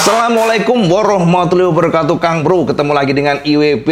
Assalamualaikum warahmatullahi wabarakatuh, Kang Bro. Ketemu lagi dengan IWB.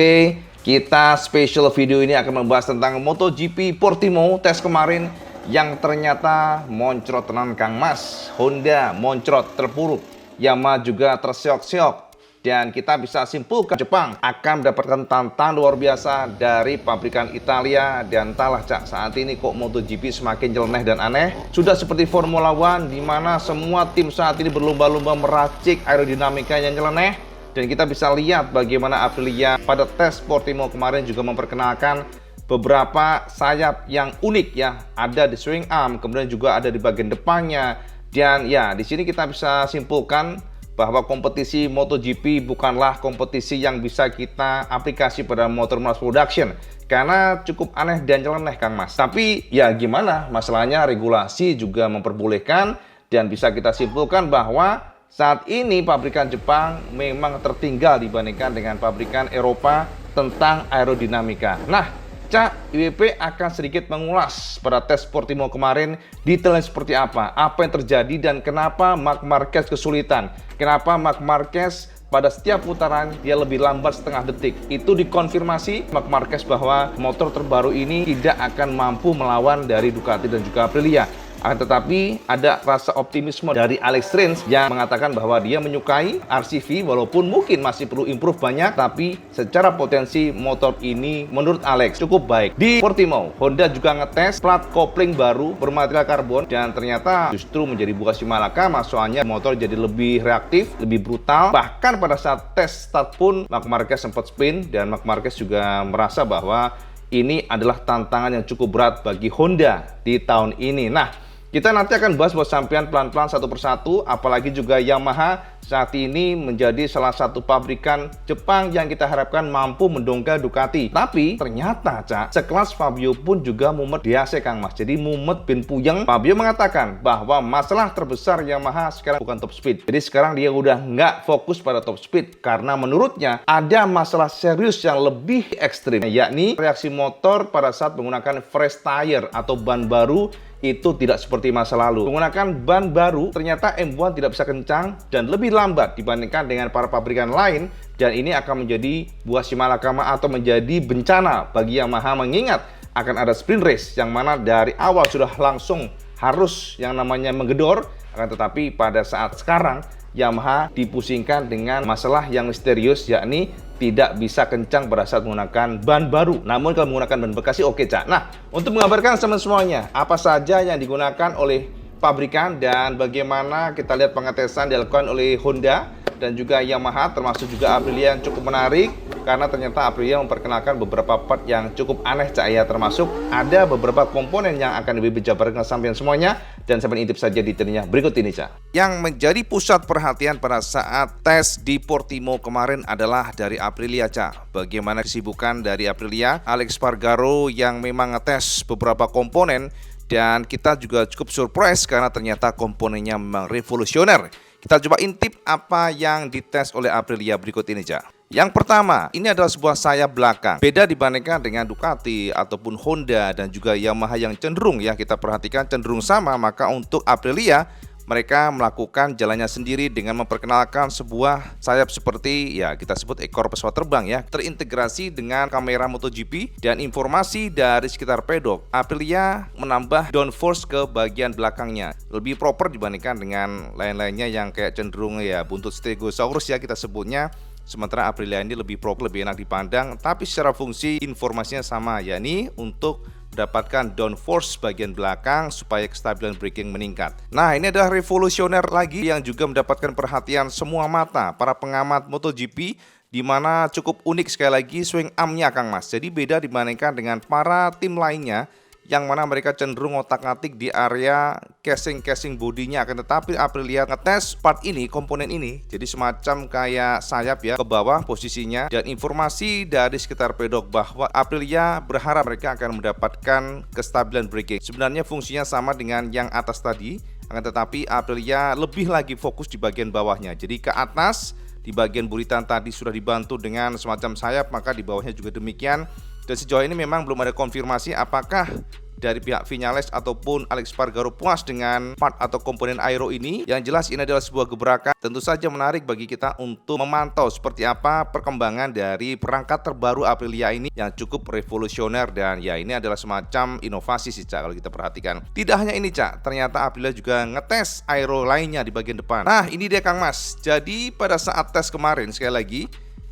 Kita special video ini akan membahas tentang MotoGP Portimao tes kemarin yang ternyata moncrot tenan, Kang Mas. Honda moncrot terpuruk, Yamaha juga terseok-seok. Dan kita bisa simpulkan Jepang akan mendapatkan tantangan luar biasa dari pabrikan Italia. Dan entahlah Cak, saat ini kok MotoGP semakin nyeleneh dan aneh. Sudah seperti Formula One, di mana semua tim saat ini berlomba-lomba meracik aerodinamika yang nyeleneh. Dan kita bisa lihat bagaimana Aprilia pada tes Portimao kemarin juga memperkenalkan beberapa sayap yang unik ya. Ada di swing arm, kemudian juga ada di bagian depannya. Dan ya, di sini kita bisa simpulkan bahwa kompetisi MotoGP bukanlah kompetisi yang bisa kita aplikasi pada motor mass production karena cukup aneh dan nyeleneh, Kang Mas. Tapi ya gimana, masalahnya regulasi juga memperbolehkan dan bisa kita simpulkan bahwa saat ini pabrikan Jepang memang tertinggal dibandingkan dengan pabrikan Eropa tentang aerodinamika. Nah, Cak, IWP akan sedikit mengulas pada tes Portimao kemarin detailnya seperti apa yang terjadi dan kenapa Marc Marquez kesulitan. Kenapa Marc Marquez pada setiap putaran dia lebih lambat setengah detik. Itu dikonfirmasi Marc Marquez bahwa motor terbaru ini tidak akan mampu melawan dari Ducati dan juga Aprilia. Akan tetapi ada rasa optimisme dari Alex Rins yang mengatakan bahwa dia menyukai RCV walaupun mungkin masih perlu improve banyak, tapi secara potensi motor ini menurut Alex cukup baik. Di Portimao, Honda juga ngetes plat kopling baru bermaterial karbon dan ternyata justru menjadi buah si malakama, soalnya motor jadi lebih reaktif, lebih brutal. Bahkan pada saat tes start pun Marc Marquez sempat spin dan Marc Marquez juga merasa bahwa ini adalah tantangan yang cukup berat bagi Honda di tahun ini. Nah, kita nanti akan bahas buat sampean pelan-pelan satu persatu, apalagi juga Yamaha saat ini menjadi salah satu pabrikan Jepang yang kita harapkan mampu mendongkrak Ducati. Tapi ternyata Cak, sekelas Fabio pun juga mumet di AC, Kang Mas. Jadi mumet bin puyeng. Fabio mengatakan bahwa masalah terbesar Yamaha sekarang bukan top speed. Jadi sekarang dia udah nggak fokus pada top speed karena menurutnya ada masalah serius yang lebih ekstrim, yakni reaksi motor pada saat menggunakan fresh tire atau ban baru. Itu tidak seperti masa lalu. Menggunakan ban baru, ternyata M1 tidak bisa kencang dan lebih lambat dibandingkan dengan para pabrikan lain. Dan ini akan menjadi buah si malakama atau menjadi bencana bagi Yamaha, mengingat akan ada sprint race yang mana dari awal sudah langsung harus yang namanya menggedor. Akan tetapi pada saat sekarang Yamaha dipusingkan dengan masalah yang misterius, yakni tidak bisa kencang pada saat menggunakan ban baru. Namun kalau menggunakan ban bekas sih oke, Cak. Nah, untuk mengabarkan semuanya, apa saja yang digunakan oleh pabrikan dan bagaimana kita lihat pengetesan dilakukan oleh Honda dan juga Yamaha, termasuk juga Aprilia yang cukup menarik karena ternyata Aprilia memperkenalkan beberapa part yang cukup aneh, Cak ya, termasuk ada beberapa komponen yang akan lebih jabarkan sampai semuanya dan sampai intip saja detailnya berikut ini, Cak. Yang menjadi pusat perhatian pada saat tes di Portimao kemarin adalah dari Aprilia, Cak. Bagaimana kesibukan dari Aprilia, Alex Spargaro yang memang ngetes beberapa komponen dan kita juga cukup surprise karena ternyata komponennya memang revolusioner. Kita coba intip apa yang dites oleh Aprilia berikut ini, Cak. Yang pertama, ini adalah sebuah sayap belakang. Beda dibandingkan dengan Ducati ataupun Honda dan juga Yamaha yang cenderung ya kita perhatikan cenderung sama, maka untuk Aprilia mereka melakukan jalannya sendiri dengan memperkenalkan sebuah sayap seperti ya kita sebut ekor pesawat terbang ya, terintegrasi dengan kamera MotoGP dan informasi dari sekitar pedok. Aprilia menambah downforce ke bagian belakangnya, lebih proper dibandingkan dengan lain-lainnya yang kayak cenderung ya buntut Stegosaurus ya kita sebutnya. Sementara Aprilia ini lebih proper, lebih enak dipandang, tapi secara fungsi informasinya sama, yakni untuk mendapatkan downforce bagian belakang supaya kestabilan braking meningkat. Nah, ini adalah revolusioner lagi yang juga mendapatkan perhatian semua mata para pengamat MotoGP, di mana cukup unik sekali lagi swing armnya, Kang Mas. Jadi beda dibandingkan dengan para tim lainnya yang mana mereka cenderung otak-atik di area casing bodinya. Akan tetapi Aprilia ngetes part ini, komponen ini jadi semacam kayak sayap ya ke bawah posisinya, dan informasi dari sekitar pedok bahwa Aprilia berharap mereka akan mendapatkan kestabilan braking. Sebenarnya fungsinya sama dengan yang atas tadi, akan tetapi Aprilia lebih lagi fokus di bagian bawahnya. Jadi ke atas di bagian buritan tadi sudah dibantu dengan semacam sayap, maka di bawahnya juga demikian. Dan sejauh ini memang belum ada konfirmasi apakah dari pihak Vinyales ataupun Alex Spargaro puas dengan part atau komponen aero ini. Yang jelas ini adalah sebuah gebrakan tentu saja menarik bagi kita untuk memantau seperti apa perkembangan dari perangkat terbaru Aprilia ini yang cukup revolusioner, dan ya ini adalah semacam inovasi sih Cak kalau kita perhatikan. Tidak hanya ini Cak, ternyata Aprilia juga ngetes aero lainnya di bagian depan. Nah ini dia Kang Mas, jadi pada saat tes kemarin sekali lagi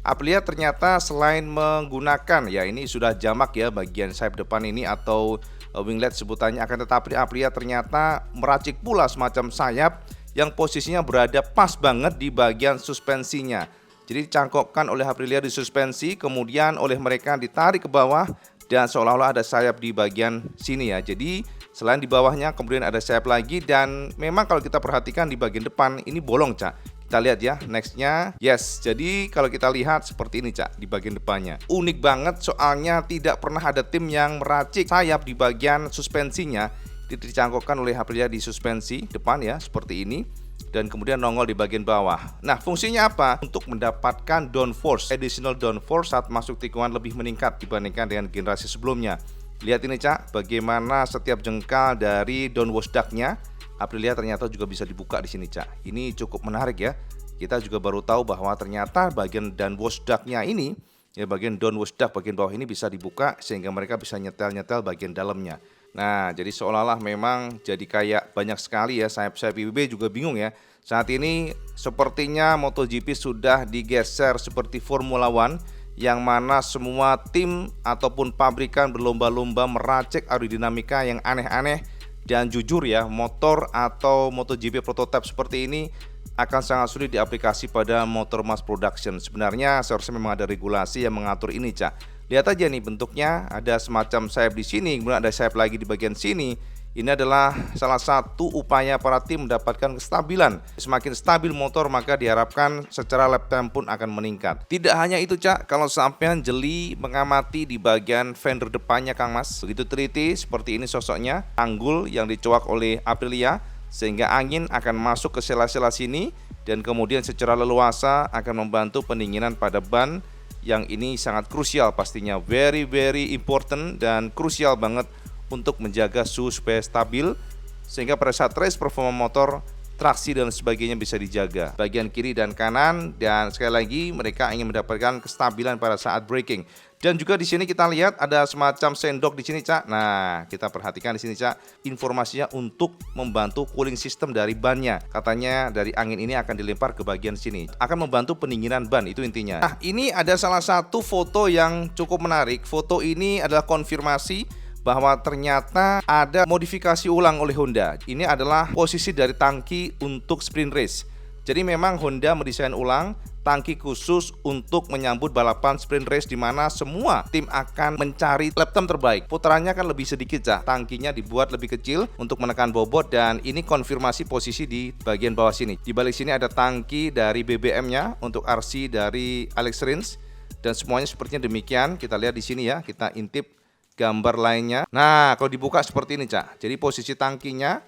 Aprilia ternyata selain menggunakan, ya ini sudah jamak ya bagian sayap depan ini atau winglet sebutannya, akan tetapi Aprilia ternyata meracik pula semacam sayap yang posisinya berada pas banget di bagian suspensinya. Jadi dicangkokkan oleh Aprilia di suspensi, kemudian oleh mereka ditarik ke bawah dan seolah-olah ada sayap di bagian sini ya. Jadi selain di bawahnya kemudian ada sayap lagi, dan memang kalau kita perhatikan di bagian depan ini bolong Cak. Kita lihat ya nextnya, yes, jadi kalau kita lihat seperti ini Cak di bagian depannya. Unik banget soalnya tidak pernah ada tim yang meracik sayap di bagian suspensinya. Dicangkokkan oleh Aprilia di suspensi depan ya seperti ini, dan kemudian nongol di bagian bawah. Nah fungsinya apa? Untuk mendapatkan downforce, additional downforce saat masuk tikungan lebih meningkat dibandingkan dengan generasi sebelumnya. Lihat ini Cak, bagaimana setiap jengkal dari downwash duct-nya Aprilia ternyata juga bisa dibuka di sini Cak. Ini cukup menarik ya. Kita juga baru tahu bahwa ternyata bagian downwash duct-nya ini, ya bagian downwash duct bagian bawah ini bisa dibuka sehingga mereka bisa nyetel-nyetel bagian dalamnya. Nah, jadi seolah-olah memang jadi kayak banyak sekali ya sayap-sayap PBB juga bingung ya. Saat ini sepertinya MotoGP sudah digeser seperti Formula One, yang mana semua tim ataupun pabrikan berlomba-lomba meracik aerodinamika yang aneh-aneh. Dan jujur ya, motor atau MotoGP prototipe seperti ini akan sangat sulit diaplikasi pada motor mass production. Sebenarnya seharusnya memang ada regulasi yang mengatur ini Cak. Lihat aja nih bentuknya, ada semacam sayap di sini, kemudian ada sayap lagi di bagian sini. Ini adalah salah satu upaya para tim mendapatkan kestabilan. Semakin stabil motor maka diharapkan secara lap time pun akan meningkat. Tidak hanya itu Cak, kalau sampean jeli mengamati di bagian fender depannya Kang Mas, begitu teliti seperti ini sosoknya, tanggul yang dicoak oleh Aprilia sehingga angin akan masuk ke sela-sela sini dan kemudian secara leluasa akan membantu pendinginan pada ban, yang ini sangat krusial pastinya, very important dan krusial banget untuk menjaga suhu supaya stabil sehingga pada saat race performa motor, traksi dan sebagainya bisa dijaga bagian kiri dan kanan, dan sekali lagi mereka ingin mendapatkan kestabilan pada saat braking. Dan juga di sini kita lihat ada semacam sendok di sini Cak. Nah, kita perhatikan di sini Cak, informasinya untuk membantu cooling system dari bannya. Katanya dari angin ini akan dilempar ke bagian sini, akan membantu pendinginan ban, itu intinya. Nah, ini ada salah satu foto yang cukup menarik. Foto ini adalah konfirmasi bahwa ternyata ada modifikasi ulang oleh Honda. Ini adalah posisi dari tangki untuk sprint race. Jadi memang Honda mendesain ulang tangki khusus untuk menyambut balapan sprint race, di mana semua tim akan mencari lap time terbaik. Putarannya kan lebih sedikit Cak, tangkinya dibuat lebih kecil untuk menekan bobot, dan ini konfirmasi posisi di bagian bawah sini. Di balik sini ada tangki dari BBM-nya untuk RC dari Alex Rins, dan semuanya sepertinya demikian. Kita lihat di sini ya, kita intip gambar lainnya. Nah, kalau dibuka seperti ini Cak. Jadi posisi tangkinya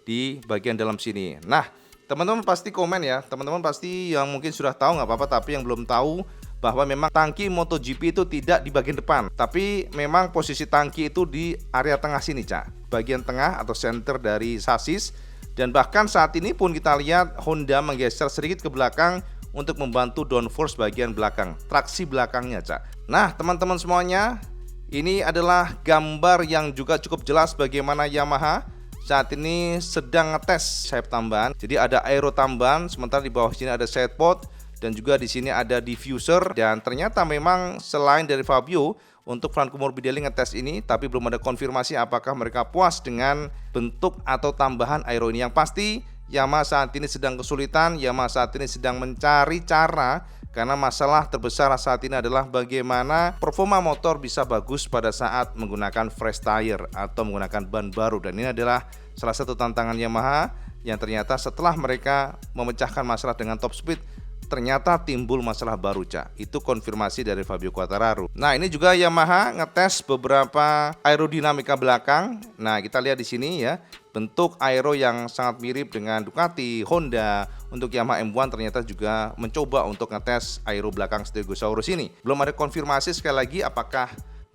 di bagian dalam sini. Nah, teman-teman pasti komen ya. Teman-teman pasti yang mungkin sudah tahu nggak apa-apa, tapi yang belum tahu bahwa memang tangki MotoGP itu tidak di bagian depan, tapi memang posisi tangki itu di area tengah sini Cak. Bagian tengah atau center dari sasis. Dan bahkan saat ini pun kita lihat Honda menggeser sedikit ke belakang untuk membantu downforce bagian belakang, traksi belakangnya Cak. Nah, teman-teman semuanya, ini adalah gambar yang juga cukup jelas bagaimana Yamaha saat ini sedang ngetes sayap tambahan. Jadi ada aero tambahan, sementara di bawah sini ada side pod, dan juga di sini ada diffuser. Dan ternyata memang selain dari Fabio untuk Franco Morbidelli ngetes ini, tapi belum ada konfirmasi apakah mereka puas dengan bentuk atau tambahan aero ini. Yang pasti Yamaha saat ini sedang kesulitan, Yamaha saat ini sedang mencari cara, karena masalah terbesar saat ini adalah bagaimana performa motor bisa bagus pada saat menggunakan fresh tire atau menggunakan ban baru. Dan ini adalah salah satu tantangan Yamaha yang ternyata setelah mereka memecahkan masalah dengan top speed, ternyata timbul masalah baru Cak. Itu konfirmasi dari Fabio Quartararo. Nah, ini juga Yamaha ngetes beberapa aerodinamika belakang. Nah, kita lihat di sini ya, bentuk aero yang sangat mirip dengan Ducati, Honda. Untuk Yamaha M1 ternyata juga mencoba untuk ngetes aero belakang Stegosaurus ini. Belum ada konfirmasi sekali lagi apakah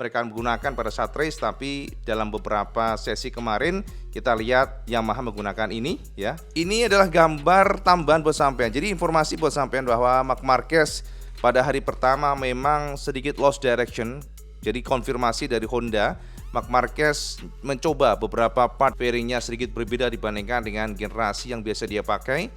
mereka menggunakan pada saat race, tapi dalam beberapa sesi kemarin kita lihat Yamaha menggunakan ini ya. Ini adalah gambar tambahan buat sampean. Jadi informasi buat sampean bahwa Marc Marquez pada hari pertama memang sedikit lost direction. Jadi konfirmasi dari Honda, Marc Marquez mencoba beberapa part fairingnya sedikit berbeda dibandingkan dengan generasi yang biasa dia pakai.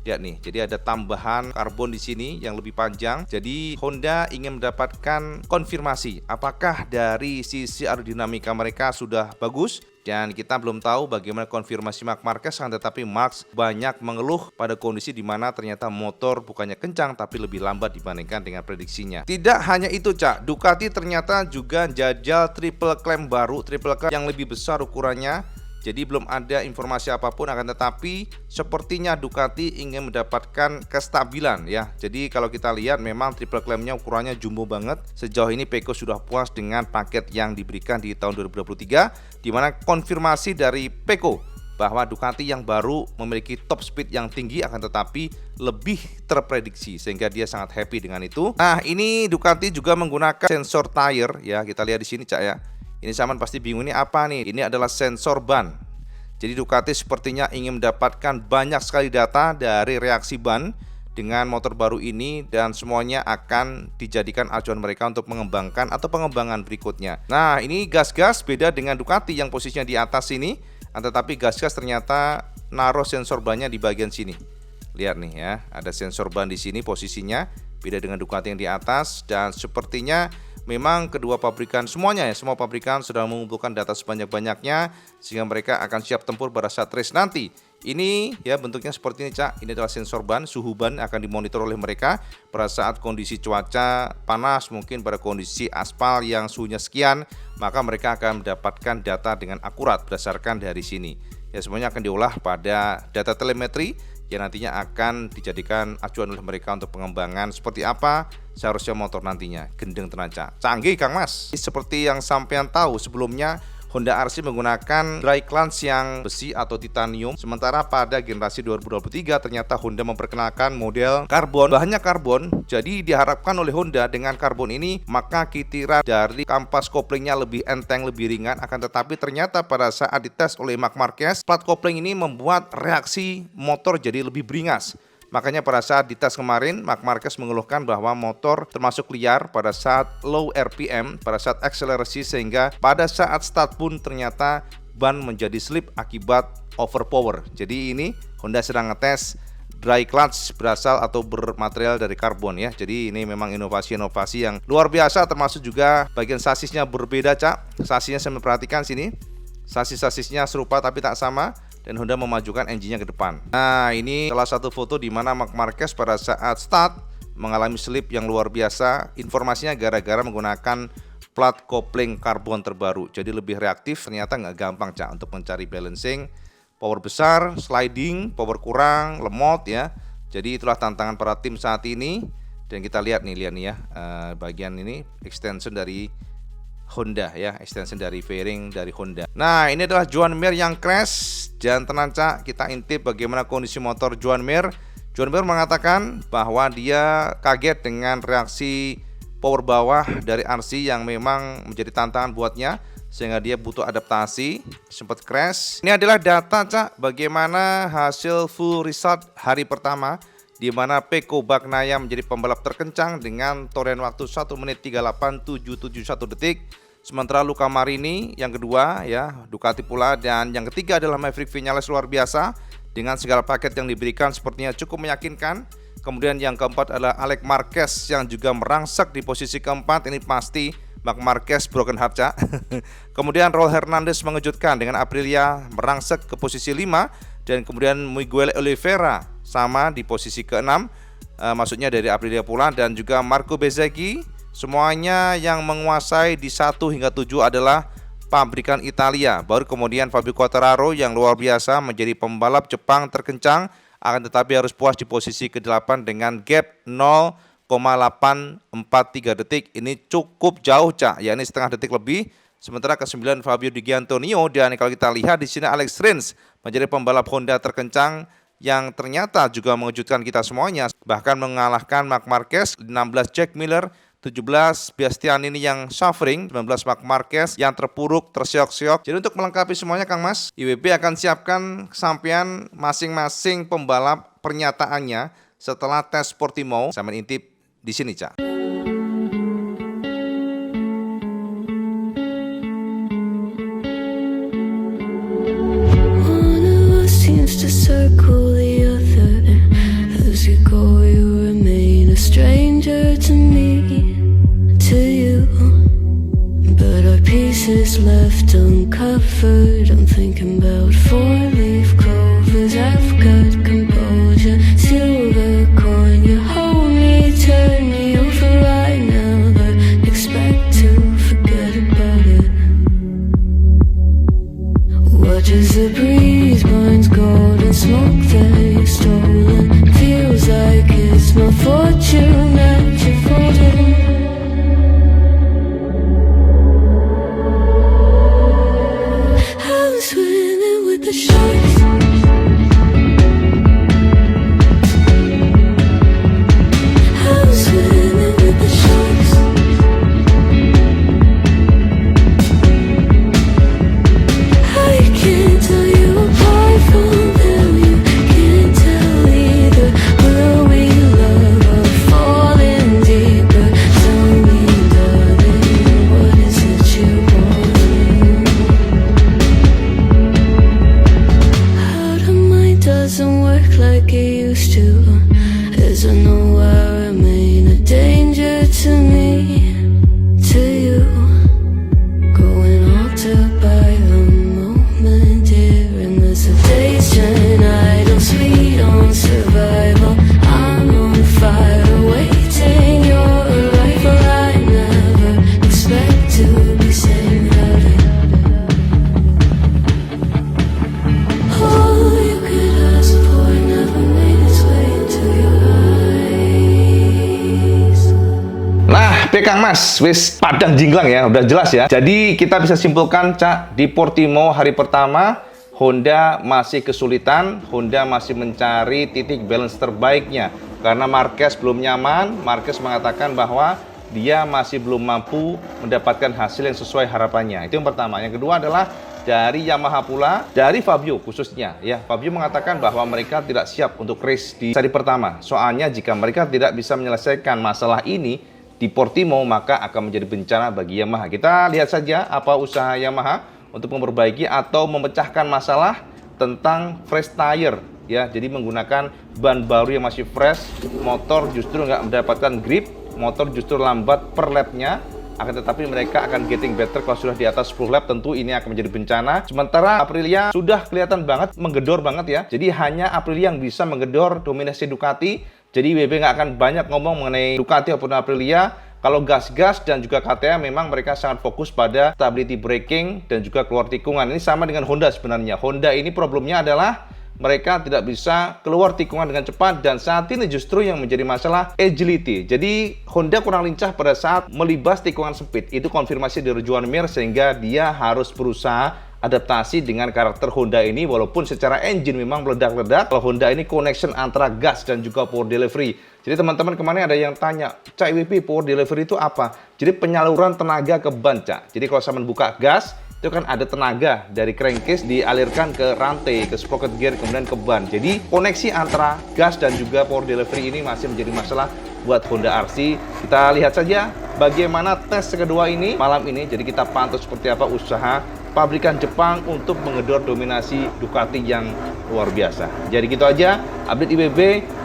Lihat nih, jadi ada tambahan karbon di sini yang lebih panjang. Jadi Honda ingin mendapatkan konfirmasi apakah dari sisi aerodinamika mereka sudah bagus. Dan kita belum tahu bagaimana konfirmasi Marc Marquez, tetapi Marc banyak mengeluh pada kondisi di mana ternyata motor bukannya kencang tapi lebih lambat dibandingkan dengan prediksinya. Tidak hanya itu, Cak, Ducati ternyata juga jajal triple clamp baru, triple clamp yang lebih besar ukurannya. Jadi belum ada informasi apapun, akan tetapi sepertinya Ducati ingin mendapatkan kestabilan ya. Jadi kalau kita lihat memang triple clampnya ukurannya jumbo banget. Sejauh ini Pecco sudah puas dengan paket yang diberikan di tahun 2023, di mana konfirmasi dari Pecco bahwa Ducati yang baru memiliki top speed yang tinggi, akan tetapi lebih terprediksi, sehingga dia sangat happy dengan itu. Nah, ini Ducati juga menggunakan sensor tire ya. Kita lihat di sini, Cak ya. Ini Saman pasti bingung, ini apa nih? Ini adalah sensor ban. Jadi Ducati sepertinya ingin mendapatkan banyak sekali data dari reaksi ban dengan motor baru ini, dan semuanya akan dijadikan acuan mereka untuk mengembangkan atau pengembangan berikutnya. Nah, ini gas-gas beda dengan Ducati yang posisinya di atas sini, tetapi gas-gas ternyata naruh sensor bannya di bagian sini. Lihat nih ya, ada sensor ban di sini posisinya, beda dengan Ducati yang di atas. Dan sepertinya memang kedua pabrikan semuanya ya, semua pabrikan sudah mengumpulkan data sebanyak-banyaknya sehingga mereka akan siap tempur pada saat race nanti. Ini ya bentuknya seperti ini, Cak. Ini adalah sensor ban, suhu ban akan dimonitor oleh mereka pada saat kondisi cuaca panas, mungkin pada kondisi aspal yang suhunya sekian, maka mereka akan mendapatkan data dengan akurat berdasarkan dari sini. Ya, semuanya akan diolah pada data telemetri yang nantinya akan dijadikan acuan oleh mereka untuk pengembangan seperti apa seharusnya motor nantinya. Gendeng tenaga, canggih Kang Mas. Seperti yang sampean tahu sebelumnya, Honda RC menggunakan dry clutch yang besi atau titanium. Sementara pada generasi 2023 ternyata Honda memperkenalkan model karbon, bahannya karbon. Jadi diharapkan oleh Honda dengan karbon ini maka kitiran dari kampas koplingnya lebih enteng, lebih ringan. Akan tetapi ternyata pada saat dites oleh Marc Marquez, plat kopling ini membuat reaksi motor jadi lebih beringas. Makanya pada saat dites kemarin, Marc Marquez mengeluhkan bahwa motor termasuk liar pada saat low RPM, pada saat akselerasi, sehingga pada saat start pun ternyata ban menjadi slip akibat overpower. Jadi ini Honda sedang ngetes dry clutch berasal atau bermaterial dari karbon ya. Jadi ini memang inovasi-inovasi yang luar biasa, termasuk juga bagian sasisnya berbeda, Cak. Sasisnya saya memperhatikan sini, sasis-sasisnya serupa tapi tak sama. Dan Honda memajukan engine-nya ke depan. Nah, ini salah satu foto di mana Marc Marquez pada saat start mengalami slip yang luar biasa. Informasinya gara-gara menggunakan plat kopling karbon terbaru. Jadi lebih reaktif, ternyata nggak gampang, Cak, untuk mencari balancing. Power besar, sliding, power kurang, lemot ya. Jadi itulah tantangan para tim saat ini. Dan kita lihat nih ya, bagian ini extension dari Honda ya, extension dari fairing dari Honda. Nah, ini adalah Joan Mir yang crash. Jangan tenang, Cak, kita intip bagaimana kondisi motor Joan Mir. Joan Mir mengatakan bahwa dia kaget dengan reaksi power bawah dari RC yang memang menjadi tantangan buatnya, sehingga dia butuh adaptasi, sempat crash. Ini adalah data, Cak, bagaimana hasil full result hari pertama, di mana Pecco Bagnaia menjadi pembalap terkencang dengan torehan waktu 1 menit 38.771 detik. Sementara Luca Marini yang kedua ya, Ducati pula, dan yang ketiga adalah Maverick Viñales luar biasa dengan segala paket yang diberikan sepertinya cukup meyakinkan. Kemudian yang keempat adalah Alex Marquez yang juga merangsek di posisi keempat. Ini pasti Marc Marquez broken heart, Cak. Kemudian Raul Hernandez mengejutkan dengan Aprilia merangsek ke posisi 5, dan kemudian Miguel Oliveira sama di posisi ke-6, maksudnya dari Aprilia pula, dan juga Marco Bezzecchi. Semuanya yang menguasai di 1 hingga 7 adalah pabrikan Italia. Baru kemudian Fabio Quartararo yang luar biasa menjadi pembalap Jepang terkencang, akan tetapi harus puas di posisi ke-8 dengan gap 0,843 detik. Ini cukup jauh, Cak, yakni setengah detik lebih. Sementara ke-9 Fabio Di Giannantonio, dan kalau kita lihat di sini Alex Rins menjadi pembalap Honda terkencang yang ternyata juga mengejutkan kita semuanya, bahkan mengalahkan Marc Marquez. 16 Jack Miller 17 Bastianini yang suffering, 19 Marc Marquez yang terpuruk, terseok-seok. Jadi untuk melengkapi semuanya Kang Mas, IWB akan siapkan kesampaian masing-masing pembalap pernyataannya setelah tes Portimao. Saya mengintip di sini, Cak. To circle the other, as you go you remain a stranger to me, to you, but our pieces left uncovered. I'm thinking about four-leaf clovers. I've got composure, silver coin. You hold me, turn me over. I never expect to forget about it. Watch as the breeze burns gold and smoke that you've stolen. Feels like it's my fortune that you're folding. I'm swimming with the sharks. I'm swimming with the sharks. I can't tell you apart from them. You can't tell either. Will we love or fall in deeper? Tell me, darling, what is it you want? Out of mind doesn't work like it used to. As I know I remain a danger to me, to you. Going altered by the moment, dear, and there's a days turn idle, sweet on survival. I'm on fire, waiting your arrival. I never expect to be saying about it. All you could ask for never made its way into your eyes. Nah, Kang Mas, wis padang jinglang ya, udah jelas ya. Jadi kita bisa simpulkan, Cak, di Portimao hari pertama Honda masih kesulitan, Honda masih mencari titik balance terbaiknya. Karena Marquez belum nyaman, Marquez mengatakan bahwa dia masih belum mampu mendapatkan hasil yang sesuai harapannya. Itu yang pertama. Yang kedua adalah dari Yamaha pula, dari Fabio khususnya ya. Fabio mengatakan bahwa mereka tidak siap untuk race di seri pertama. Soalnya jika mereka tidak bisa menyelesaikan masalah ini di Portimao, maka akan menjadi bencana bagi Yamaha. Kita lihat saja apa usaha Yamaha untuk memperbaiki atau memecahkan masalah tentang fresh tire ya. Jadi menggunakan ban baru yang masih fresh, motor justru nggak mendapatkan grip, motor justru lambat per lapnya. Akan tetapi mereka akan getting better kalau sudah di atas 10 lap, tentu ini akan menjadi bencana. Sementara Aprilia sudah kelihatan banget, menggedor banget ya. Jadi hanya Aprilia yang bisa menggedor dominasi Ducati. Jadi WB nggak akan banyak ngomong mengenai Ducati ataupun Aprilia. Kalau gas-gas dan juga KTM memang mereka sangat fokus pada stability braking dan juga keluar tikungan. Ini sama dengan Honda sebenarnya. Honda ini problemnya adalah mereka tidak bisa keluar tikungan dengan cepat, dan saat ini justru yang menjadi masalah agility. Jadi Honda kurang lincah pada saat melibas tikungan sempit. Itu konfirmasi dari Joan Mir, sehingga dia harus berusaha adaptasi dengan karakter Honda ini. Walaupun secara engine memang meledak-ledak, kalau Honda ini connection antara gas dan juga power delivery. Jadi teman-teman kemarin ada yang tanya, Cak IWP, power delivery itu apa? Jadi penyaluran tenaga ke ban, Cak. Jadi kalau saya membuka gas, itu kan ada tenaga dari crankcase dialirkan ke rantai, ke sprocket gear, kemudian ke ban. Jadi koneksi antara gas dan juga power delivery ini masih menjadi masalah buat Honda RC. Kita lihat saja bagaimana tes kedua ini malam ini. Jadi kita pantau seperti apa usaha pabrikan Jepang untuk menggedor dominasi Ducati yang luar biasa. Jadi gitu aja update IWB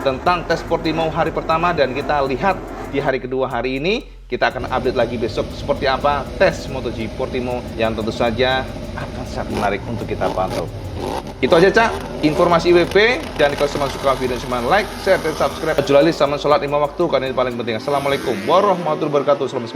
tentang tes Portimao hari pertama, dan kita lihat di hari kedua hari ini. Kita akan update lagi besok seperti apa tes MotoGP Portimao yang tentu saja akan sangat menarik untuk kita pantau. Itu aja, Cak, informasi IWP. Dan kalau teman suka video ini, like, share, dan subscribe. Julalis sama sholat 5 waktu, karena ini paling penting. Assalamualaikum warahmatullahi wabarakatuh. Selamat